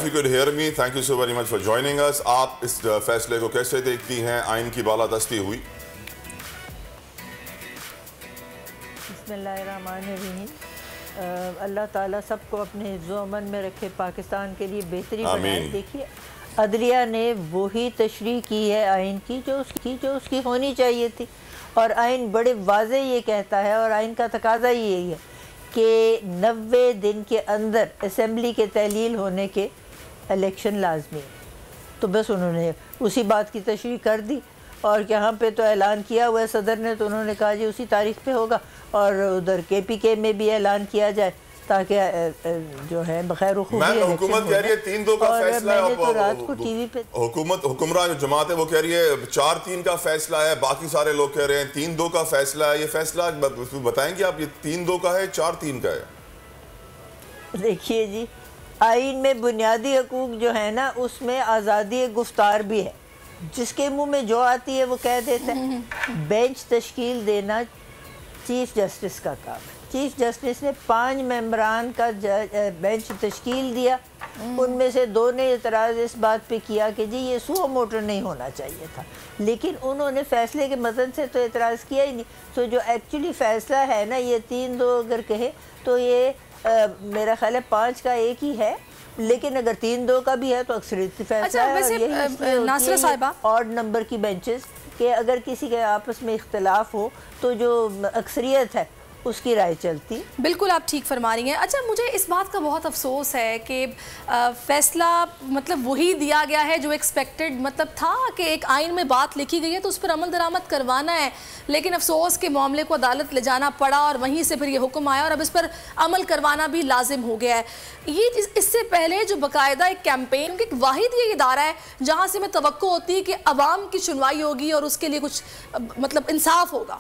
If you could hear me, thank you so very much for joining us. آپ اس فیصلے کو کیسے دیکھتی ہیں؟ آئین کی بالادستی ہوئی. بسم اللہ الرحمن الرحیم. اللہ تعالیٰ سب کو اپنے حفظ و امن میں رکھے، پاکستان کے لیے بہتری بنائے. دیکھیے عدلیہ نے وہی تشریح کی ہے آئین کی جو اس کی ہونی چاہیے تھی، اور آئین بڑے واضح یہ کہتا ہے، اور آئین کا تقاضا یہی ہے کہ 90 دن کے اندر اسمبلی کے تحلیل ہونے کے الیکشن لازمی ہے. تو بس انہوں نے اسی بات کی تشریح کر دی، اور یہاں پہ تو اعلان کیا ہوا ہے صدر نے، تو انہوں نے کہا جی اسی تاریخ پہ ہوگا، اور ادھر کے پی کے میں بھی اعلان کیا جائے تاکہ جو ہے بخیر و خوبی الیکشن ہو جائے. حکومت کہہ رہی ہے 3-2 کا فیصلہ ہے، اور میں نے تو رات کو ٹی وی پہ حکمراں جو جماعت ہے وہ کہہ رہی ہے 4-3 کا فیصلہ ہے، باقی سارے لوگ کہہ رہے ہیں 3-2 کا فیصلہ ہے. یہ فیصلہ بتائیں گے آپ، یہ 3-2 کا ہے 4-3 کا ہے؟ دیکھیے جی، آئین میں بنیادی حقوق جو ہے نا، اس میں آزادی گفتار بھی ہے. جس کے منہ میں جو آتی ہے وہ کہہ دیتا ہے. بینچ تشکیل دینا چیف جسٹس کا کام ہے. چیف جسٹس نے 5 ممبران کا بینچ تشکیل دیا. ان میں سے 2 نے اعتراض اس بات پہ کیا کہ جی یہ سو موٹر نہیں ہونا چاہیے تھا، لیکن انہوں نے فیصلے کے متن سے تو اعتراض کیا ہی نہیں. تو جو ایکچولی فیصلہ ہے نا، یہ 3-2 اگر کہے تو یہ میرا خیال ہے 5 کا 1 ہی ہے، لیکن اگر 3-2 کا بھی ہے تو اکثریتی فیصلہ ہے. اور یہی ناصرہ صاحبہ آڈ نمبر کی بینچز کہ اگر کسی کے آپس میں اختلاف ہو تو جو اکثریت ہے اس کی رائے چلتی. بالکل آپ ٹھیک فرما رہی ہیں. اچھا، مجھے اس بات کا بہت افسوس ہے کہ فیصلہ مطلب وہی دیا گیا ہے جو ایکسپیکٹڈ مطلب تھا، کہ ایک آئین میں بات لکھی گئی ہے تو اس پر عمل درآمد کروانا ہے، لیکن افسوس کے معاملے کو عدالت لے جانا پڑا، اور وہیں سے پھر یہ حکم آیا اور اب اس پر عمل کروانا بھی لازم ہو گیا ہے. یہ اس سے پہلے جو باقاعدہ ایک کیمپین، ایک واحد یہ ادارہ ہے جہاں سے میں توقع ہوتی ہے کہ عوام کی سنوائی ہوگی اور اس کے لیے کچھ مطلب انصاف ہوگا.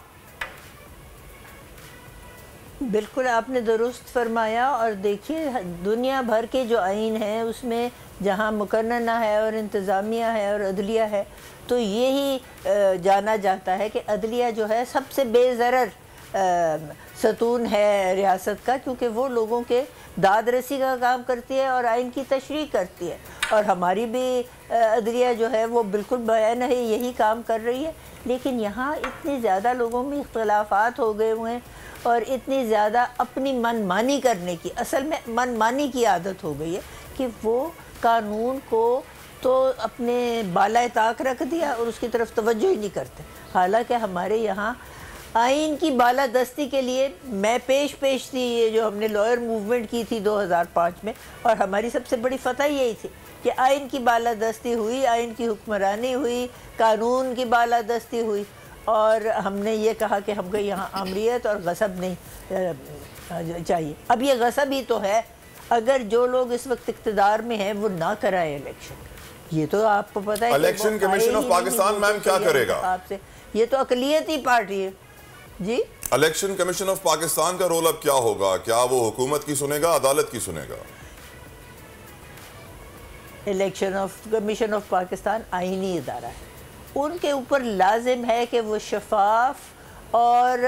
بالکل آپ نے درست فرمایا. اور دیکھیے دنیا بھر کے جو آئین ہیں اس میں جہاں مقننہ ہے اور انتظامیہ ہے اور عدلیہ ہے، تو یہی جانا جاتا ہے کہ عدلیہ جو ہے سب سے بے ضرر ستون ہے ریاست کا، کیونکہ وہ لوگوں کے داد رسی کا کام کرتی ہے اور آئین کی تشریح کرتی ہے. اور ہماری بھی عدلیہ جو ہے وہ بالکل بیان ہے یہی کام کر رہی ہے. لیکن یہاں اتنے زیادہ لوگوں میں اختلافات ہو گئے ہوئے ہیں، اور اتنی زیادہ اپنی من مانی کرنے کی، اصل میں من مانی کی عادت ہو گئی ہے کہ وہ قانون کو تو اپنے بالائے طاق رکھ دیا اور اس کی طرف توجہ ہی نہیں کرتے. حالانکہ ہمارے یہاں آئین کی بالادستی کے لیے میں پیش تھی، یہ جو ہم نے لائر موومنٹ کی تھی 2005 میں، اور ہماری سب سے بڑی فتح یہی تھی کہ آئین کی بالادستی ہوئی، آئین کی حکمرانی ہوئی، قانون کی بالادستی ہوئی. اور ہم نے یہ کہا کہ ہم کو یہاں آمریت اور غصب نہیں چاہیے. اب یہ غصب ہی تو ہے اگر جو لوگ اس وقت اقتدار میں ہیں وہ نہ کرائے الیکشن. یہ تو آپ کو پتہ ہے الیکشن کمیشن آف پاکستان میم کیا کرے گا؟ یہ تو اقلیتی پارٹی ہے جی. الیکشن کمیشن آف پاکستان کا رول اب کیا ہوگا؟ کیا وہ حکومت کی سنے گا، عدالت کی سنے گا؟ الیکشن کمیشن آف پاکستان آئینی ادارہ ہے. ان کے اوپر لازم ہے کہ وہ شفاف اور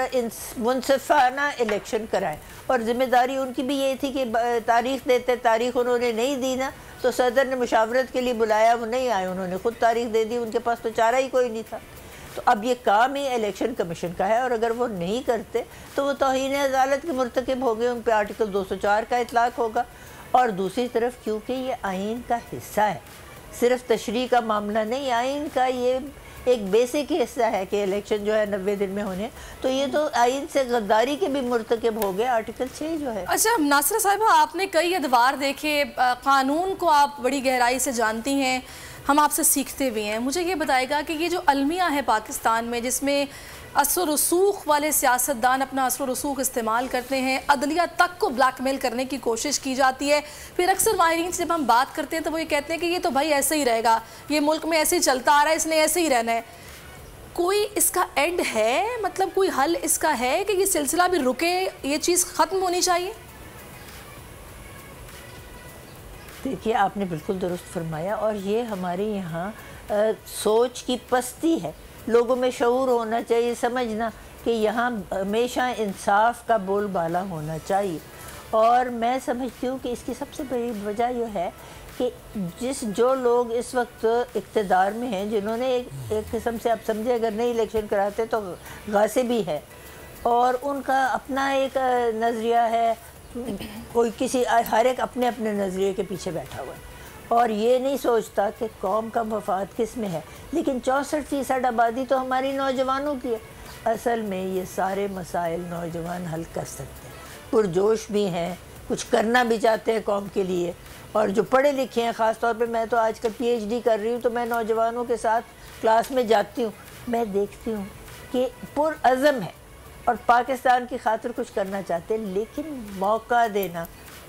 منصفانہ الیکشن کرائیں، اور ذمہ داری ان کی بھی یہ تھی کہ تاریخ دیتے. تاریخ انہوں نے نہیں دی نا، تو صدر نے مشاورت کے لیے بلایا، وہ نہیں آئے، انہوں نے خود تاریخ دے دی. ان کے پاس تو چارہ ہی کوئی نہیں تھا. تو اب یہ کام ہی الیکشن کمیشن کا ہے، اور اگر وہ نہیں کرتے تو وہ توہین عدالت کے مرتکب ہو گئے. ان پہ آرٹیکل 204 کا اطلاق ہوگا. اور دوسری طرف کیونکہ یہ آئین کا حصہ ہے، صرف تشریح کا معاملہ نہیں، آئین کا یہ ایک بیسک حصہ ہے کہ الیکشن جو ہے 90 دن میں ہونے، تو یہ تو آئین سے غداری کے بھی مرتکب ہو گئے. آرٹیکل 6 جو ہے. اچھا ناصرہ صاحبہ، آپ نے کئی ادوار دیکھے، قانون کو آپ بڑی گہرائی سے جانتی ہیں، ہم آپ سے سیکھتے بھی ہیں. مجھے یہ بتائے گا کہ یہ جو المیہ ہے پاکستان میں، جس میں اثر و رسوخ والے سیاستدان اپنا اثر و رسوخ استعمال کرتے ہیں، عدلیہ تک کو بلیک میل کرنے کی کوشش کی جاتی ہے، پھر اکثر ماہرین سے جب ہم بات کرتے ہیں تو وہ یہ کہتے ہیں کہ یہ تو بھائی ایسے ہی رہے گا، یہ ملک میں ایسے ہی چلتا آ رہا ہے، اس نے ایسے ہی رہنا ہے. کوئی اس کا اینڈ ہے؟ مطلب کوئی حل اس کا ہے کہ یہ سلسلہ بھی رکے، یہ چیز ختم ہونی چاہیے؟ دیکھیے آپ نے بالکل درست فرمایا، اور یہ ہمارے یہاں سوچ کی پستی ہے. لوگوں میں شعور ہونا چاہیے، سمجھنا کہ یہاں ہمیشہ انصاف کا بول بالا ہونا چاہیے. اور میں سمجھتی ہوں کہ اس کی سب سے بڑی وجہ یہ ہے کہ جو لوگ اس وقت اقتدار میں ہیں، جنہوں نے ایک قسم سے آپ سمجھے اگر نہیں الیکشن کراتے تو غاصب ہی ہے، اور ان کا اپنا ایک نظریہ ہے، کوئی ہر ایک اپنے اپنے نظریے کے پیچھے بیٹھا ہوا ہے اور یہ نہیں سوچتا کہ قوم کا مفاد کس میں ہے۔ لیکن 64% آبادی تو ہماری نوجوانوں کی ہے۔ اصل میں یہ سارے مسائل نوجوان حل کر سکتے ہیں، پرجوش بھی ہیں، کچھ کرنا بھی چاہتے ہیں قوم کے لیے، اور جو پڑھے لکھے ہیں، خاص طور پہ میں تو آج کل پی ایچ ڈی کر رہی ہوں تو میں نوجوانوں کے ساتھ کلاس میں جاتی ہوں، میں دیکھتی ہوں کہ پرعزم ہے اور پاکستان کی خاطر کچھ کرنا چاہتے ہیں، لیکن موقع دینا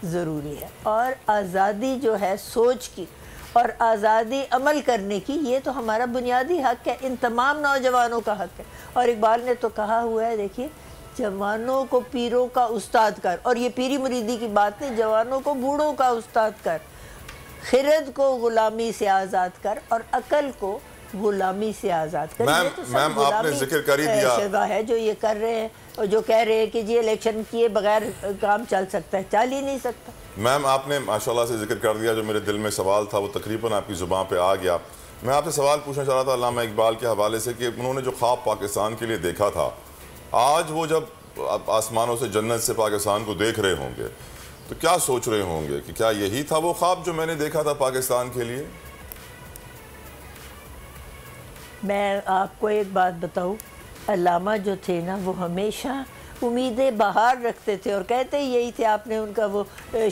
ضروری ہے، اور آزادی جو ہے سوچ کی اور آزادی عمل کرنے کی، یہ تو ہمارا بنیادی حق ہے، ان تمام نوجوانوں کا حق ہے۔ اور اقبال نے تو کہا ہوا ہے، دیکھیے، جوانوں کو پیروں کا استاد کر، اور یہ پیری مریدی کی بات نہیں، جوانوں کو بوڑھوں کا استاد کر، خرد کو غلامی سے آزاد کر اور عقل کو غلامی سے آزاد کر۔ یہ تو سب غلامی ہے جو یہ کر رہے ہیں، اور جو کہہ رہے ہیں کہ جی الیکشن کیے بغیر کام چل سکتا ہے، چل ہی نہیں سکتا۔ میم آپ نے ماشاءاللہ سے ذکر کر دیا، جو میرے دل میں سوال تھا وہ تقریباً آپ کی زبان پہ آ گیا۔ میں آپ سے سوال پوچھنا چاہ رہا تھا علامہ اقبال کے حوالے سے کہ انہوں نے جو خواب پاکستان کے لیے دیکھا تھا، آج وہ جب آسمانوں سے جنت سے پاکستان کو دیکھ رہے ہوں گے تو کیا سوچ رہے ہوں گے کہ کیا یہی تھا وہ خواب جو میں نے دیکھا تھا پاکستان کے لیے؟ میں آپ کو ایک بات بتاؤں، علامہ جو تھے نا وہ ہمیشہ امیدیں بہار رکھتے تھے، اور کہتے یہی تھے، آپ نے ان کا وہ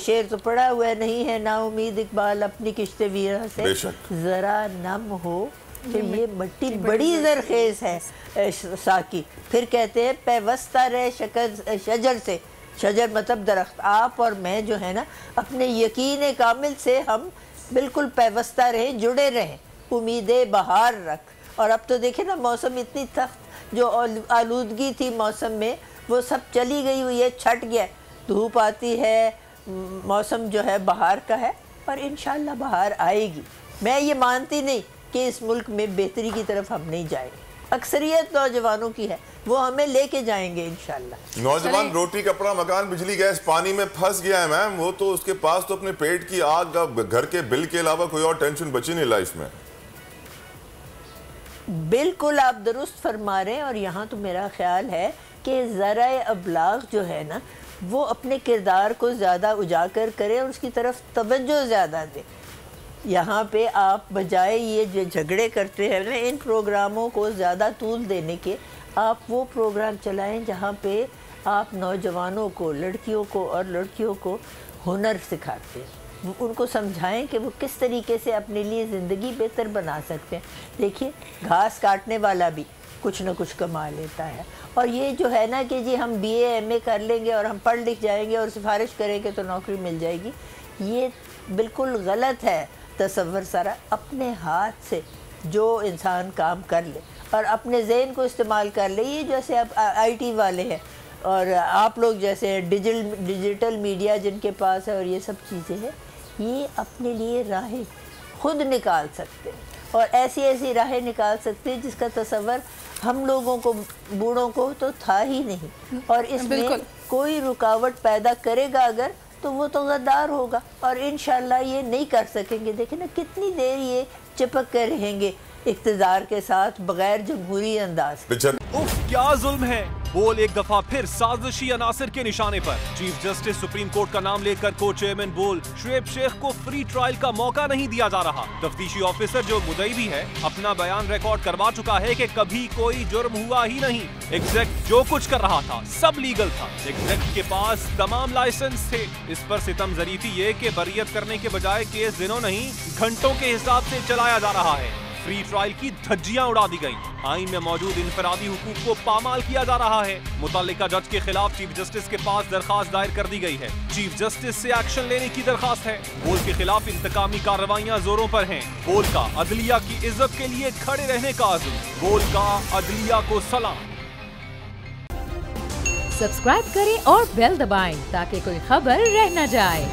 شعر تو پڑھا ہوا ہے، نہیں ہے نا امید اقبال اپنی کشت ویرہ سے، ذرا نم ہو کہ یہ مٹی بڑی زرخیز ہے ساکی، پھر کہتے ہیں پیوستہ رہے شجر سے، شجر مطلب درخت، آپ اور میں جو ہے نا اپنے یقین کامل سے ہم بالکل پیوستہ رہیں، جڑے رہیں، امیدیں بہار رکھ۔ اور اب تو دیکھیں نا، موسم اتنی سخت جو آلودگی تھی موسم میں، وہ سب چلی گئی ہوئی ہے، چھٹ گیا، دھوپ آتی ہے، موسم جو ہے بہار کا ہے، اور انشاءاللہ بہار آئے گی۔ میں یہ مانتی نہیں کہ اس ملک میں بہتری کی طرف ہم نہیں جائیں گے، اکثریت نوجوانوں کی ہے، وہ ہمیں لے کے جائیں گے انشاءاللہ۔ نوجوان روٹی کپڑا مکان بجلی گیس پانی میں پھنس گیا ہے میم، وہ تو اس کے پاس تو اپنے پیٹ کی آگ، گھر کے بل کے علاوہ کوئی اور ٹینشن بچی نہیں لائف میں۔ بالکل آپ درست فرما رہے ہیں، اور یہاں تو میرا خیال ہے کہ ذرائع ابلاغ جو ہے نا وہ اپنے کردار کو زیادہ اجاگر کرے اور اس کی طرف توجہ زیادہ دے۔ یہاں پہ آپ بجائے یہ جو جھگڑے کرتے ہیں نا، ان پروگراموں کو زیادہ طول دینے کے، آپ وہ پروگرام چلائیں جہاں پہ آپ نوجوانوں کو، لڑکیوں کو اور لڑکیوں کو ہنر سکھاتے ہیں، ان کو سمجھائیں کہ وہ کس طریقے سے اپنے لیے زندگی بہتر بنا سکتے ہیں۔ دیکھیے، گھاس کاٹنے والا بھی کچھ نہ کچھ کما لیتا ہے، اور یہ جو ہے نا کہ جی ہم بی اے ایم اے کر لیں گے اور ہم پڑھ لکھ جائیں گے اور سفارش کریں گے تو نوکری مل جائے گی، یہ بالکل غلط ہے تصور سارا۔ اپنے ہاتھ سے جو انسان کام کر لے اور اپنے ذہن کو استعمال کر لے، یہ جیسے اب آئی ٹی والے ہیں اور آپ لوگ جیسے ڈیجیٹل میڈیا جن کے پاس ہے اور یہ سب چیزیں ہیں، یہ اپنے لیے راہیں خود نکال سکتے ہیں، اور ایسی ایسی راہیں نکال سکتے ہیں جس کا تصور ہم لوگوں کو، بوڑھوں کو تو تھا ہی نہیں، اور اس میں کوئی رکاوٹ پیدا کرے گا اگر تو وہ تو غدار ہوگا، اور انشاءاللہ یہ نہیں کر سکیں گے۔ دیکھیں نا کتنی دیر یہ چپک کر رہیں گے اقتدار کے ساتھ بغیر جمہوری انداز۔ اف کیا ظلم ہے، بول ایک دفعہ پھر سازشی عناصر کے نشانے پر۔ چیف جسٹس سپریم کورٹ کا نام لے کر کو چیئرمین بول شعیب شیخ کو فری ٹرائل کا موقع نہیں دیا جا رہا۔ تفتیشی آفیسر جو مدعی بھی ہے اپنا بیان ریکارڈ کروا چکا ہے کہ کبھی کوئی جرم ہوا ہی نہیں، ایگزیکٹ جو کچھ کر رہا تھا سب لیگل تھا، ایگزیکٹ کے پاس تمام لائسنس تھے۔ اس پر ستم ظریفی یہ کہ بریت کرنے کے بجائے کیس دنوں نہیں گھنٹوں کے حساب سے چلایا جا رہا ہے۔ فری ٹرائل کی دھجیاں اڑا دی گئیں، آئین میں موجود انفرادی حقوق کو پامال کیا جا رہا ہے۔ متعلقہ جج کے خلاف چیف جسٹس کے پاس درخواست دائر کر دی گئی ہے، چیف جسٹس سے ایکشن لینے کی درخواست ہے۔ بول کے خلاف انتقامی کارروائیاں زوروں پر ہیں۔ بول کا عدلیہ کی عزت کے لیے کھڑے رہنے کا عزم، بول کا عدلیہ کو سلام۔ سبسکرائب کریں اور بیل دبائیں تاکہ کوئی خبر رہ نہ جائے۔